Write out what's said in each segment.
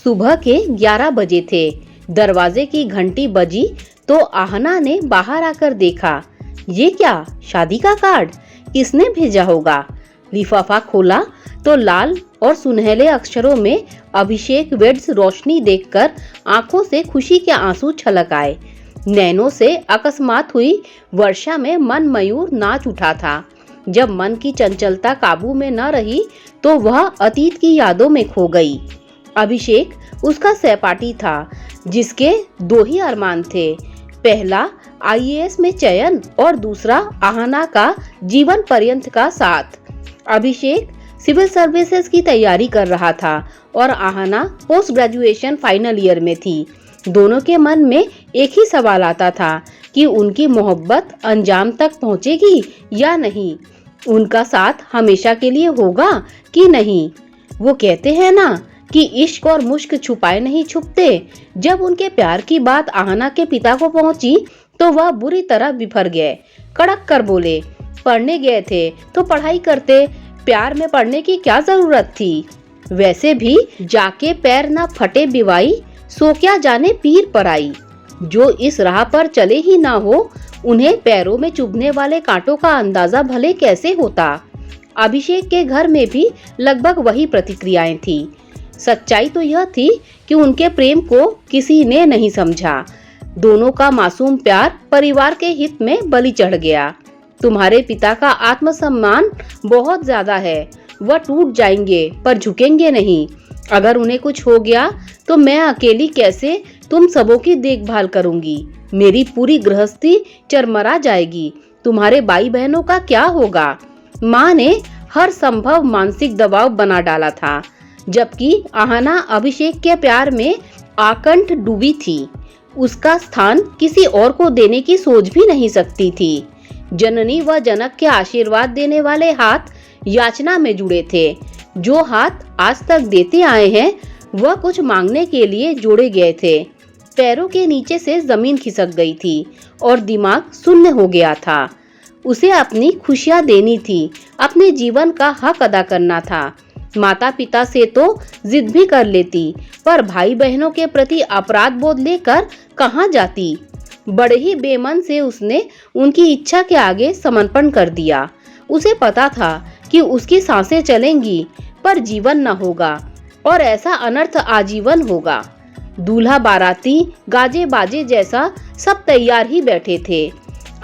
सुबह के 11 बजे थे। दरवाजे की घंटी बजी तो आहना ने बाहर आकर देखा। ये क्या, शादी का कार्ड? किसने भेजा होगा? लिफाफा खोला तो लाल और सुनहले अक्षरों में अभिषेक वेड्स रोशनी देखकर आंखों से खुशी के आंसू छलक आए। नैनों से अकस्मात हुई वर्षा में मन मयूर नाच उठा था। जब मन की चंचलता काबू में न रही तो वह अतीत की यादों में खो गई। अभिषेक उसका सहपाठी था जिसके दो ही अरमान थे, पहला आईएएस में चयन और दूसरा आहना का जीवन पर्यंत का साथ। अभिषेक सिविल सर्विसेज की तैयारी कर रहा था और Aahna post graduation final year में थी। दोनों के मन में एक ही सवाल आता था कि उनकी मोहब्बत अंजाम तक पहुंचेगी या नहीं, उनका साथ हमेशा के लिए होगा कि नहीं। वो कहते हैं ना कि इश्क और मुश्क छुपाए नहीं छुपते। जब उनके प्यार की बात आहना के पिता को पहुंची तो वह बुरी तरह बिफर गए। कड़क कर बोले, पढ़ने गए थे तो पढ़ाई करते, प्यार में पढ़ने की क्या जरूरत थी? वैसे भी जाके पैर ना फटे बिवाई, सो क्या जाने पीर पराई। जो इस राह पर चले ही ना हो, उन्हें पैरों में चुभने वाले कांटों का अंदाजा भले कैसे होता। अभिषेक के घर में भी लगभग वही प्रतिक्रियाएं थी। सच्चाई तो यह थी कि उनके प्रेम को किसी ने नहीं समझा। दोनों का मासूम प्यार परिवार के हित में बलि चढ़ गया। तुम्हारे पिता का आत्मसम्मान बहुत ज्यादा है, वह टूट जाएंगे पर झुकेंगे नहीं। अगर उन्हें कुछ हो गया तो मैं अकेली कैसे तुम सबों की देखभाल करूंगी? मेरी पूरी गृहस्थी चरमरा जाएगी। तुम्हारे भाई बहनों का क्या होगा? माँ ने हर संभव मानसिक दबाव बना डाला था, जबकि आहना अभिषेक के प्यार में आकंठ डूबी थी। उसका स्थान किसी और को देने की सोच भी नहीं सकती थी। जननी व जनक के आशीर्वाद देने वाले हाथ याचना में जुड़े थे। जो हाथ आज तक देते आए हैं वह कुछ मांगने के लिए जोड़े गए थे। पैरों के नीचे से जमीन खिसक गई थी और दिमाग शून्य हो गया था। उसे अपनी खुशियां देनी थी, अपने जीवन का हक अदा करना था। माता पिता से तो जिद भी कर लेती, पर भाई बहनों के प्रति अपराध बोध लेकर कहाँ जाती। बड़े ही बेमन से उसने उनकी इच्छा के आगे समर्पण कर दिया। उसे पता था कि उसकी सांसें चलेंगी पर जीवन न होगा और ऐसा अनर्थ आजीवन होगा। दूल्हा बाराती गाजे बाजे जैसा सब तैयार ही बैठे थे।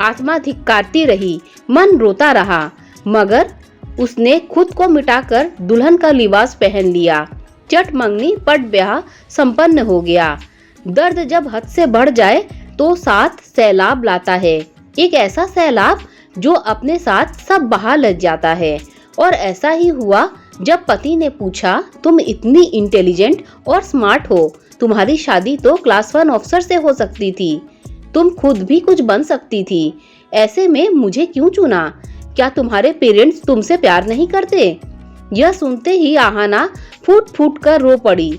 आत्मा धिक्कारती रही, मन रोता रहा, मगर उसने खुद को मिटाकर दुल्हन का लिबास पहन लिया। चट मंगनी पट ब्याह संपन्न हो गया। दर्द जब हद से बढ़ जाए तो साथ सैलाब लाता है, एक ऐसा सैलाब जो अपने साथ सब बहा ले जाता है। और ऐसा ही हुआ जब पति ने पूछा, तुम इतनी इंटेलिजेंट और स्मार्ट हो, तुम्हारी शादी तो क्लास 1 अफसर से हो सकती थी, तुम खुद भी कुछ बन सकती थी, ऐसे में मुझे क्यों चुना? क्या तुम्हारे पेरेंट्स तुमसे प्यार नहीं करते? यह सुनते ही आहना फूट फूट कर रो पड़ी।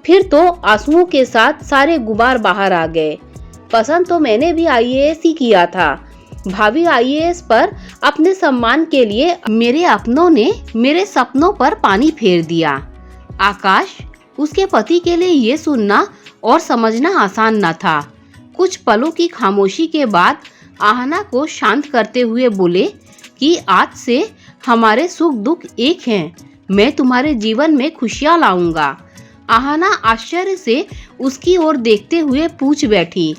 फिर तो आंसुओं के साथ सारे गुबार बाहर आ गए। पसंद तो मैंने भी आईएएस ही किया था। भावी आईएएस पर अपने सम्मान के लिए मेरे अपनों ने मेरे सपनों पर पानी फेर दिया। आकाश, उसके पति के लिए ये सुनना और समझना आसान न था। कुछ पलों की खामोशी के बाद आहना को शांत करते हुए बोले कि आज से हमारे सुख दुख एक हैं। मैं तुम्हारे जीवन में खुशियां लाऊंगा। आहना आश्चर्य से उसकी ओर देखते हुए पूछ बैठी,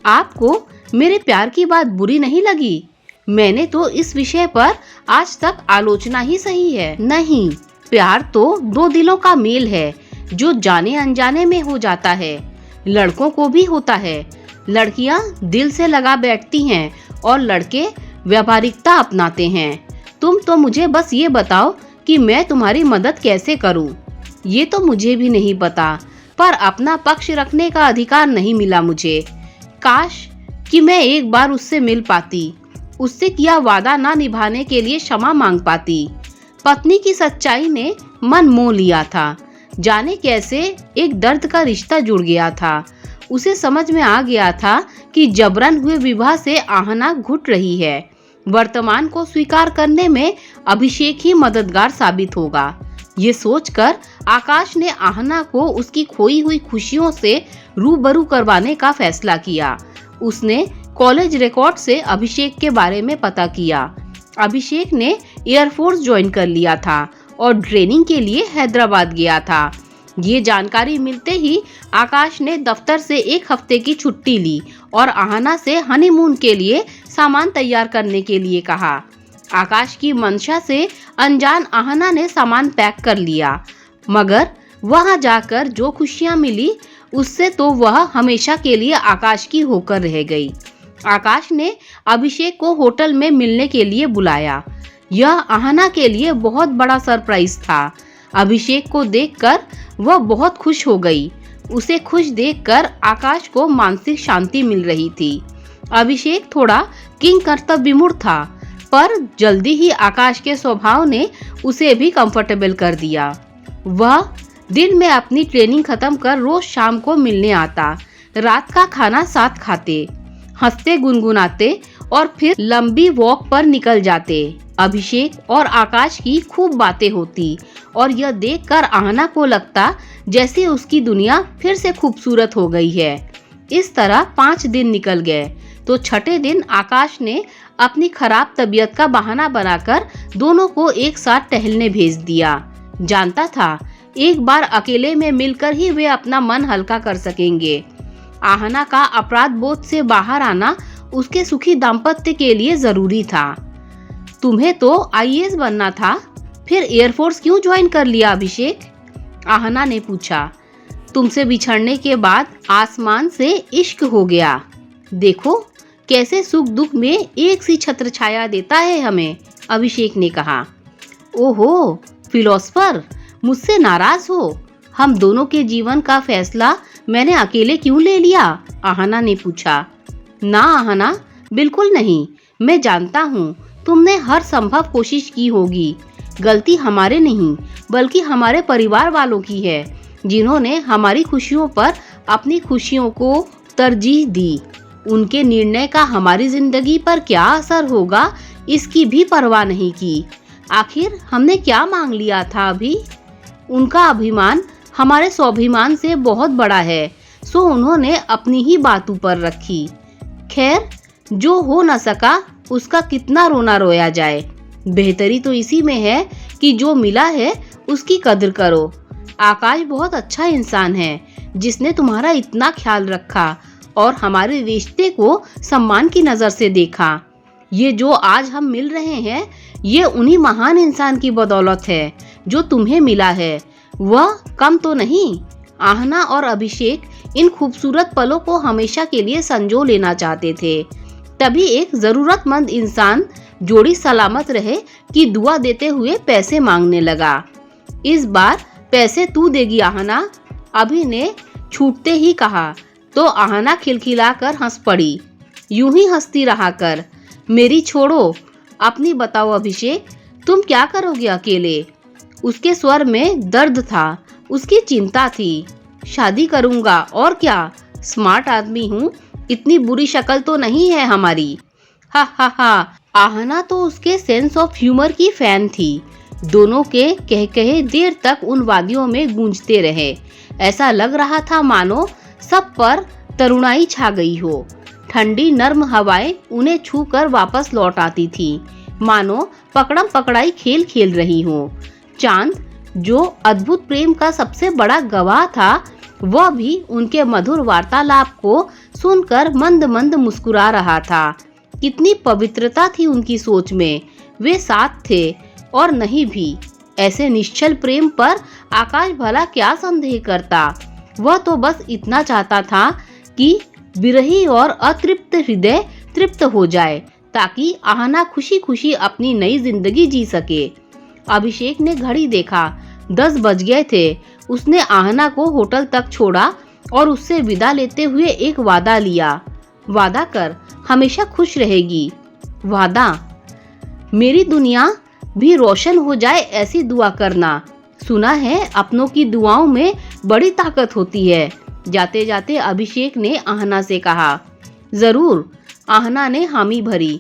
आपको मेरे प्यार की बात बुरी नहीं लगी? मैंने तो इस विषय पर आज तक आलोचना ही सही है। नहीं, प्यार तो दो दिलों का मेल है जो जाने अनजाने में हो जाता है। लड़कों को भी होता है। लड़कियां दिल से लगा बैठती हैं और लड़के व्यावहारिकता अपनाते हैं। तुम तो मुझे बस ये बताओ कि मैं तुम्हारी मदद कैसे करूं? ये तो मुझे भी नहीं पता, पर अपना पक्ष रखने का अधिकार नहीं मिला मुझे। काश कि मैं एक बार उससे मिल पाती, उससे किया वादा ना निभाने के लिए क्षमा मांग पाती। पत्नी की सच्चाई ने मन मोह लिया था। जाने कैसे एक दर्द का रिश्ता जुड़ गया था। उसे समझ में आ गया था कि जबरन हुए विवाह से आहना घुट रही है। वर्तमान को स्वीकार करने में अभिषेक ही मददगार साबित होगा। ये सोचकर आकाश ने आहना को उसकी खोई हुई खुशियों से रूबरू करवाने का फैसला किया। उसने कॉलेज रिकॉर्ड से अभिषेक के बारे में पता किया। अभिषेक ने एयरफोर्स ज्वाइन कर लिया था और ट्रेनिंग के लिए हैदराबाद गया था। ये जानकारी मिलते ही आकाश ने दफ्तर से 1 हफ्ते की छुट्टी ली और आहना से हनीमून के लिए सामान तैयार करने के लिए कहा। आकाश की मंशा से अनजान आहना ने सामान पैक कर लिया, मगर वहां जाकर जो खुशियां मिली उससे तो वह हमेशा के लिए आकाश की होकर रह गई। आकाश ने अभिषेक को होटल में मिलने के लिए बुलाया। यह आहना के लिए बहुत बड़ा सरप्राइज था। अभिषेक को देखकर वह बहुत खुश हो गई। उसे खुश देखकर आकाश को मानसिक शांति मिल रही थी। अभिषेक थोड़ा किंग कर्तव्य विमूढ़ था, पर जल्दी ही आकाश के स्वभाव ने उसे भी कंफर्टेबल कर दिया। वह दिन में अपनी ट्रेनिंग खत्म कर रोज शाम को मिलने आता। रात का खाना साथ खाते, हंसते गुनगुनाते और फिर लंबी वॉक पर निकल जाते। अभिषेक और आकाश की खूब बातें होती और यह देखकर आहना को लगता जैसे उसकी दुनिया फिर से खूबसूरत हो गई है। इस तरह 5 दिन निकल गए तो छठे दिन आकाश ने अपनी खराब तबीयत का बहाना बनाकर दोनों को एक साथ टहलने भेज दिया। जानता था एक बार अकेले में मिलकर ही वे अपना मन हल्का कर सकेंगे। आहना का अपराध बोध से बाहर आना उसके सुखी दाम्पत्य के लिए जरूरी था। तुम्हें तो आईएएस बनना था, फिर एयरफोर्स क्यों ज्वाइन कर लिया अभिषेक? आहना ने पूछा। तुमसे बिछड़ने के बाद आसमान से इश्क हो गया। देखो कैसे सुख दुख में एक सी छत्र छाया देता है हमें, अभिषेक ने कहा। ओहो फिलोसफर, मुझसे नाराज हो? हम दोनों के जीवन का फैसला मैंने अकेले क्यों ले लिया? आहना ने पूछा। ना आहना, बिल्कुल नहीं। मैं जानता हूँ तुमने हर संभव कोशिश की होगी। गलती हमारे नहीं बल्कि हमारे परिवार वालों की है, जिन्होंने हमारी खुशियों पर अपनी खुशियों को तरजीह दी। उनके निर्णय का हमारी जिंदगी पर क्या असर होगा इसकी भी परवाह नहीं की। आखिर हमने क्या मांग लिया था अभी? उनका अभिमान हमारे स्वाभिमान से बहुत बड़ा है, सो उन्होंने अपनी ही बात ऊपर रखी। खैर, जो हो न सका उसका कितना रोना रोया जाए। बेहतरी तो इसी में है कि जो मिला है उसकी कदर करो। आकाश बहुत अच्छा इंसान है जिसने तुम्हारा इतना ख्याल रखा और हमारे रिश्ते को सम्मान की नजर से देखा। ये जो आज हम मिल रहे हैं ये उन्हीं महान इंसान की बदौलत है। जो तुम्हें मिला है वह कम तो नहीं। आहना और अभिषेक इन खूबसूरत पलों को हमेशा के लिए संजो लेना चाहते थे। तभी एक जरूरतमंद इंसान जोड़ी सलामत रहे कि दुआ देते हुए पैसे मांगने लगा। इस बार पैसे तू देगी आहना, अभि ने छूटते ही कहा तो आहना खिलखिलाकर हंस पड़ी। यूं ही हंसती रहा कर, मेरी छोड़ो, अपनी बताओ अभिषेक, तुम क्या करोगे अकेले? उसके स्वर में दर्द था, उसकी चिंता थी। शादी करूंगा और क्या, स्मार्ट आदमी हूँ, इतनी बुरी शक्ल तो नहीं है हमारी। हा हा हा। आहना तो उसके सेंस ऑफ ह्यूमर की फैन थी। दोनों के कह कहे देर तक उन वादियों में गूंजते रहे। ऐसा लग रहा था मानो सब पर तरुणाई छा गई हो। ठंडी नर्म हवाएं उन्हें छूकर वापस लौट आती थी, मानो पकड़म पकड़ाई खेल खेल रही हो। चांद, जो अद्भुत प्रेम का सबसे बड़ा गवाह था, वह भी उनके मधुर वार्तालाप को सुनकर मंद मंद मुस्कुरा रहा था। कितनी पवित्रता थी उनकी सोच में। वे साथ थे और नहीं भी। ऐसे निश्चल प्रेम पर आकाश भला क्या संदेह करता। वह तो बस इतना चाहता था कि विरही और अतृप्त हृदय तृप्त हो जाए, ताकि आहना खुशी खुशी अपनी नई जिंदगी जी सके। अभिषेक ने घड़ी देखा, 10 बज गए थे। उसने आहना को होटल तक छोड़ा और उससे विदा लेते हुए एक वादा लिया। वादा कर, हमेशा खुश रहेगी। वादा, मेरी दुनिया भी रोशन हो जाए ऐसी दुआ करना। सुना है अपनों की दुआओं में बड़ी ताकत होती है। जाते जाते अभिषेक ने आहना से कहा। जरूर, आहना ने हामी भरी।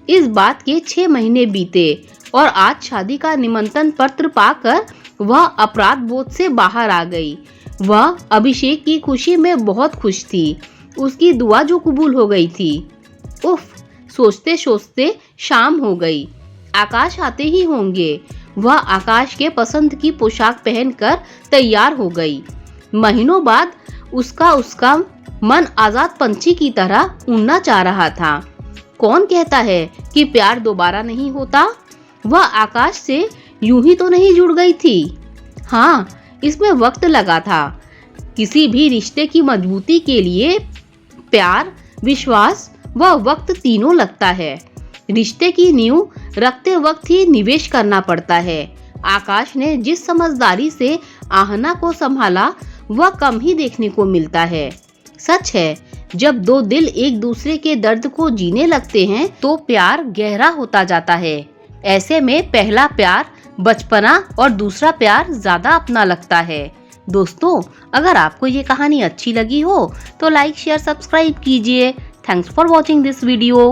इस बात के 6 महीने बीते और आज शादी का निमंत्रण पत्र पाकर वह अपराध बोध से बाहर आ गई। वह अभिषेक की खुशी में बहुत खुश थी। उसकी दुआ जो कबूल हो गई थी। उफ, सोचते सोचते शाम हो गई। आकाश आते ही होंगे। वह आकाश के पसंद की पोशाक पहनकर तैयार हो गई। महीनों बाद उसका मन आजाद पंछी की तरह उड़ना चाह रहा था। कौन कहता है कि प्यार दोबारा नहीं होता? वह आकाश से यूं ही तो नहीं जुड़ गई थी। हाँ, इसमें वक्त लगा था। किसी भी रिश्ते की मजबूती के लिए प्यार, विश्वास व वक्त तीनों लगता है। रिश्ते की नींव रखते वक्त ही निवेश करना पड़ता है। आकाश ने जिस समझदारी से आहना को संभाला वह कम ही देखने को मिलता है। सच है, जब दो दिल एक दूसरे के दर्द को जीने लगते हैं तो प्यार गहरा होता जाता है। ऐसे में पहला प्यार बचपना और दूसरा प्यार ज्यादा अपना लगता है। दोस्तों, अगर आपको ये कहानी अच्छी लगी हो तो लाइक, शेयर, सब्सक्राइब कीजिए। Thanks for watching this video.